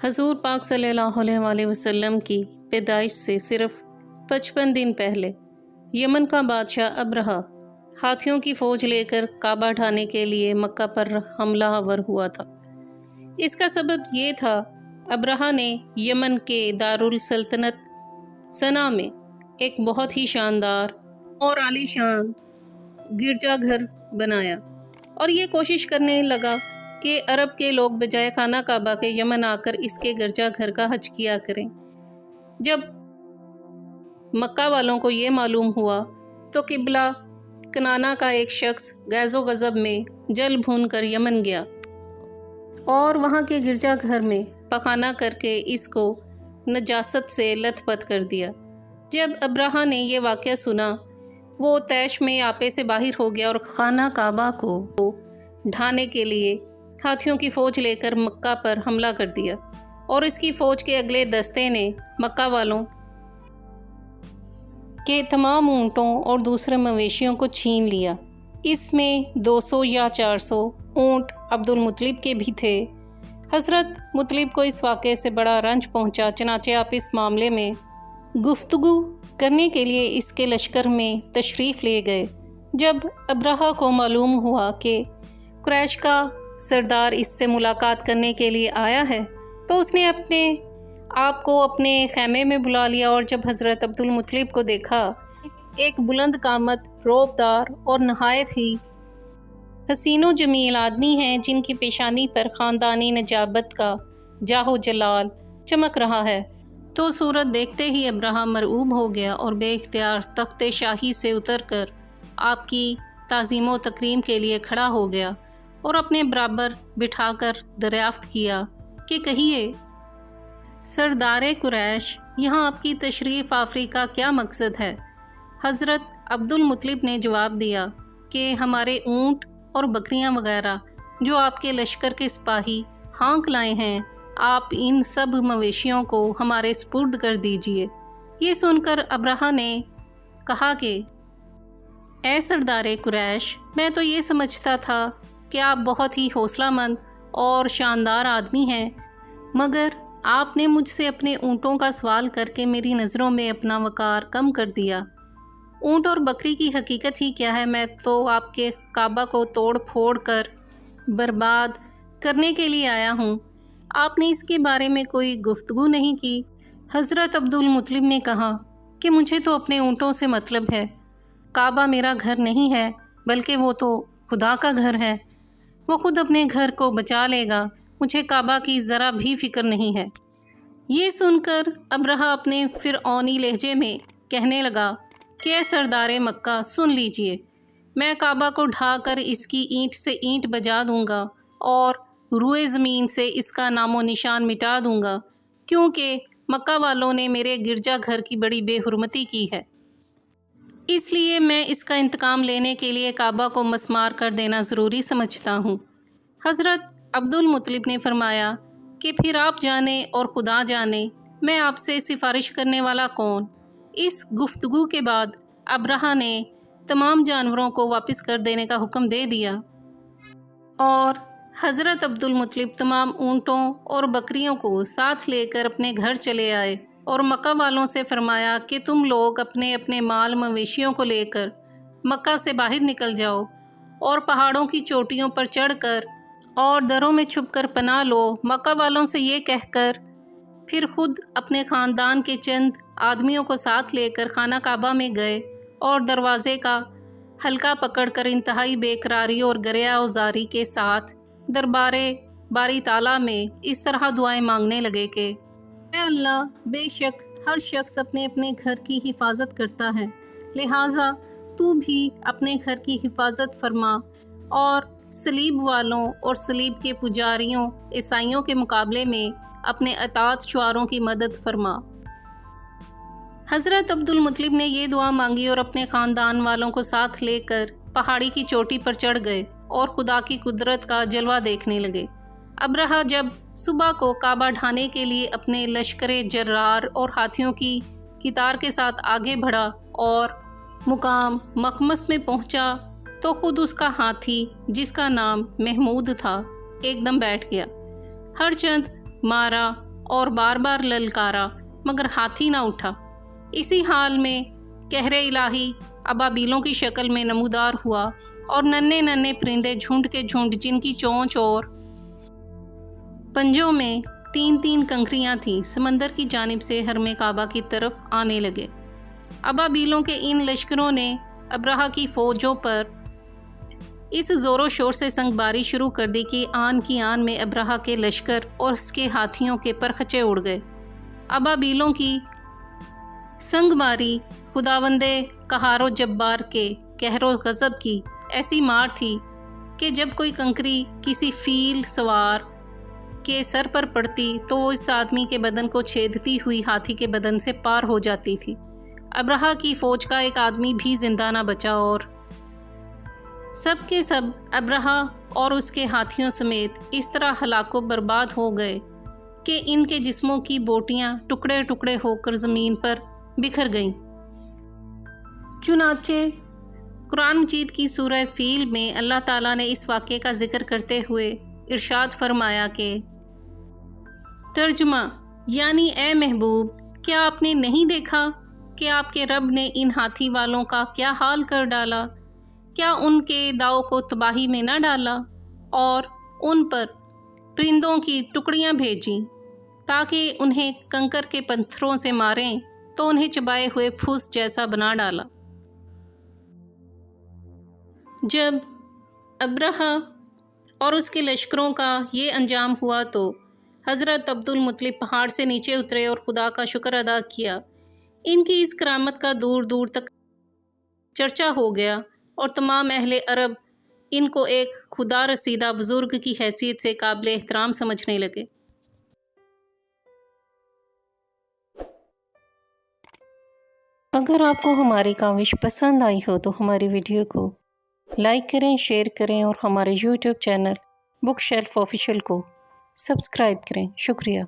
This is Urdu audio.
حضور پاک صلی اللہ علیہ وآلہ وسلم کی پیدائش سے صرف 55 دن پہلے یمن کا بادشاہ ابرہہ ہاتھیوں کی فوج لے کر کعبہ ڈھانے کے لیے مکہ پر حملہ آور ہوا تھا۔ اس کا سبب یہ تھا، ابرہہ نے یمن کے دارالسلطنت صنعا میں ایک بہت ہی شاندار اور عالی شان گرجا گھر بنایا اور یہ کوشش کرنے لگا کہ عرب کے لوگ بجائے خانہ کعبہ کے یمن آ کر اس کے گرجا گھر کا حج کیا کریں۔ جب مکہ والوں کو یہ معلوم ہوا تو قبلہ کنانا کا ایک شخص غیظ و غضب میں جل بھون کر یمن گیا اور وہاں کے گرجا گھر میں پخانہ کر کے اس کو نجاست سے لت پت کر دیا۔ جب ابرہہ نے یہ واقعہ سنا، وہ طیش میں آپے سے باہر ہو گیا اور خانہ کعبہ کو ڈھانے کے لیے ہاتھیوں کی فوج لے کر مکہ پر حملہ کر دیا اور اس کی فوج کے اگلے دستے نے مکہ والوں کے تمام اونٹوں اور دوسرے مویشیوں کو چھین لیا۔ اس میں 200 یا 400 اونٹ عبد المطلب کے بھی تھے۔ حضرت مطلب کو اس واقعے سے بڑا رنج پہنچا، چنانچہ آپ اس معاملے میں گفتگو کرنے کے لیے اس کے لشکر میں تشریف لے گئے۔ جب ابرہہ کو معلوم ہوا کہ قریش کا سردار اس سے ملاقات کرنے کے لیے آیا ہے تو اس نے اپنے آپ کو اپنے خیمے میں بلا لیا، اور جب حضرت عبد المطلب کو دیکھا، ایک بلند قامت، روبدار اور نہایت ہی حسین و جمیل آدمی ہیں جن کی پیشانی پر خاندانی نجابت کا جاہ و جلال چمک رہا ہے، تو صورت دیکھتے ہی ابرہہ مرعوب ہو گیا اور بے اختیار تخت شاہی سے اتر کر آپ کی تعظیم و تکریم کے لیے کھڑا ہو گیا اور اپنے برابر بٹھا کر دریافت کیا کہ کہیے سردار قریش، یہاں آپ کی تشریف آفری کا کیا مقصد ہے؟ حضرت عبد المطلب نے جواب دیا کہ ہمارے اونٹ اور بکریاں وغیرہ جو آپ کے لشکر کے سپاہی ہانک لائے ہیں، آپ ان سب مویشیوں کو ہمارے سپرد کر دیجئے۔ یہ سن کر ابرہہ نے کہا کہ اے سردار قریش، میں تو یہ سمجھتا تھا کہ آپ بہت ہی حوصلہ مند اور شاندار آدمی ہیں، مگر آپ نے مجھ سے اپنے اونٹوں کا سوال کر کے میری نظروں میں اپنا وقار کم کر دیا۔ اونٹ اور بکری کی حقیقت ہی کیا ہے؟ میں تو آپ کے کعبہ کو توڑ پھوڑ کر برباد کرنے کے لیے آیا ہوں، آپ نے اس کے بارے میں کوئی گفتگو نہیں کی۔ حضرت عبد المطلب نے کہا کہ مجھے تو اپنے اونٹوں سے مطلب ہے، کعبہ میرا گھر نہیں ہے بلکہ وہ تو خدا کا گھر ہے، وہ خود اپنے گھر کو بچا لے گا، مجھے کعبہ کی ذرا بھی فکر نہیں ہے۔ یہ سن کر ابرہہ اپنے فرعونی لہجے میں کہنے لگا کہ اے سردار مکہ، سن لیجئے، میں کعبہ کو ڈھا کر اس کی اینٹ سے اینٹ بجا دوں گا اور روئے زمین سے اس کا نام و نشان مٹا دوں گا، کیونکہ مکہ والوں نے میرے گرجا گھر کی بڑی بے حرمتی کی ہے، اس لیے میں اس کا انتقام لینے کے لیے کعبہ کو مسمار کر دینا ضروری سمجھتا ہوں۔ حضرت عبد المطلب نے فرمایا کہ پھر آپ جانے اور خدا جانے میں آپ سے سفارش کرنے والا کون؟ اس گفتگو کے بعد ابرہہ نے تمام جانوروں کو واپس کر دینے کا حکم دے دیا اور حضرت عبد المطلب تمام اونٹوں اور بکریوں کو ساتھ لے کر اپنے گھر چلے آئے اور مکہ والوں سے فرمایا کہ تم لوگ اپنے اپنے مال مویشیوں کو لے کر مکہ سے باہر نکل جاؤ اور پہاڑوں کی چوٹیوں پر چڑھ کر اور دروں میں چھپ کر پناہ لو۔ مکہ والوں سے یہ کہہ کر پھر خود اپنے خاندان کے چند آدمیوں کو ساتھ لے کر خانہ کعبہ میں گئے اور دروازے کا حلقہ پکڑ کر انتہائی بے قراری اور گریہ وزاری کے ساتھ دربارے باری تعالیٰ میں اس طرح دعائیں مانگنے لگے کہ اے اللہ، بے شک ہر شخص اپنے اپنے گھر کی حفاظت کرتا ہے، لہٰذا تو بھی اپنے گھر کی حفاظت فرما اور صلیب والوں اور صلیب کے پجاریوں عیسائیوں کے مقابلے میں اپنے اطاعت شعاروں کی مدد فرما۔ حضرت عبد المطلب نے یہ دعا مانگی اور اپنے خاندان والوں کو ساتھ لے کر پہاڑی کی چوٹی پر چڑھ گئے اور خدا کی قدرت کا جلوہ دیکھنے لگے۔ ابرہہ جب صبح کو کعبہ ڈھانے کے لیے اپنے لشکر جرار اور ہاتھیوں کی قطار کے ساتھ آگے بڑھا اور مقام مخمس میں پہنچا تو خود اس کا ہاتھی، جس کا نام محمود تھا، ایک دم بیٹھ گیا۔ ہر چند مارا اور بار بار للکارا مگر ہاتھی نہ اٹھا۔ اسی حال میں قہر الہی ابابیلوں کی شکل میں نمودار ہوا اور ننھے ننھے پرندے جھنڈ کے جھنڈ جن کی چونچ اور پنجوں میں 3 کنکریاں تھیں سمندر کی جانب سے حرم کعبہ کی طرف آنے لگے۔ ابابیلوں کے ان لشکروں نے ابرہہ کی فوجوں پر اس زور و شور سے سنگ باری شروع کر دی کہ آن کی آن میں ابرہہ کے لشکر اور اس کے ہاتھیوں کے پرخچے اڑ گئے۔ ابابیلوں کی سنگ باری خداوند قہار و جبار کے قہر و غضب کی ایسی مار تھی کہ جب کوئی کنکری کسی فیل سوار کے سر پر پڑتی تو وہ اس آدمی کے بدن کو چھیدتی ہوئی ہاتھی کے بدن سے پار ہو جاتی تھی۔ ابرہہ کی فوج کا ایک آدمی بھی زندہ نہ بچا اور سب کے سب ابرہہ اور اس کے ہاتھیوں سمیت اس طرح ہلاک و برباد ہو گئے کہ ان کے جسموں کی بوٹیاں ٹکڑے ٹکڑے ہو کر زمین پر بکھر گئیں۔ چنانچہ قرآن مجید کی سورہ فیل میں اللہ تعالیٰ نے اس واقعے کا ذکر کرتے ہوئے ارشاد فرمایا کہ ترجمہ یعنی اے محبوب کیا آپ نے نہیں دیکھا کہ آپ کے رب نے ان ہاتھی والوں کا کیا حال کر ڈالا؟ کیا ان کے داؤ کو تباہی میں نہ ڈالا اور ان پر پرندوں کی ٹکڑیاں بھیجیں تاکہ انہیں کنکر کے پتھروں سے ماریں تو انہیں چبائے ہوئے پھوس جیسا بنا ڈالا۔ جب ابرہہ اور اس کے لشکروں کا یہ انجام ہوا تو حضرت عبد المطلب پہاڑ سے نیچے اترے اور خدا کا شکر ادا کیا۔ ان کی اس کرامت کا دور دور تک چرچا ہو گیا اور تمام اہل عرب ان کو ایک خدا رسیدہ بزرگ کی حیثیت سے قابل احترام سمجھنے لگے۔ اگر آپ کو ہماری کاوش پسند آئی ہو تو ہماری ویڈیو کو لائک کریں، شیئر کریں اور ہمارے YouTube channel book shelf official کو سبسکرائب کریں۔ شکریہ۔